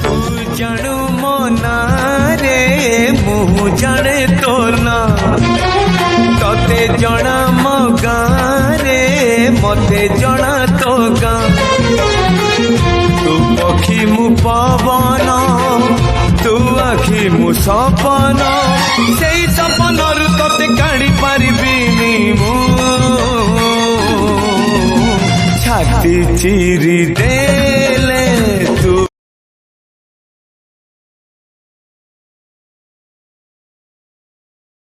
तू जानू मो ना रे मु जाने तो ना तते जना मो गाँ रे मते जना तो गाँ तू पक्षी मु पवन तू आखि मु सपन से सपन तते काढ़ी पारिबिनी मु छाती चिरी दे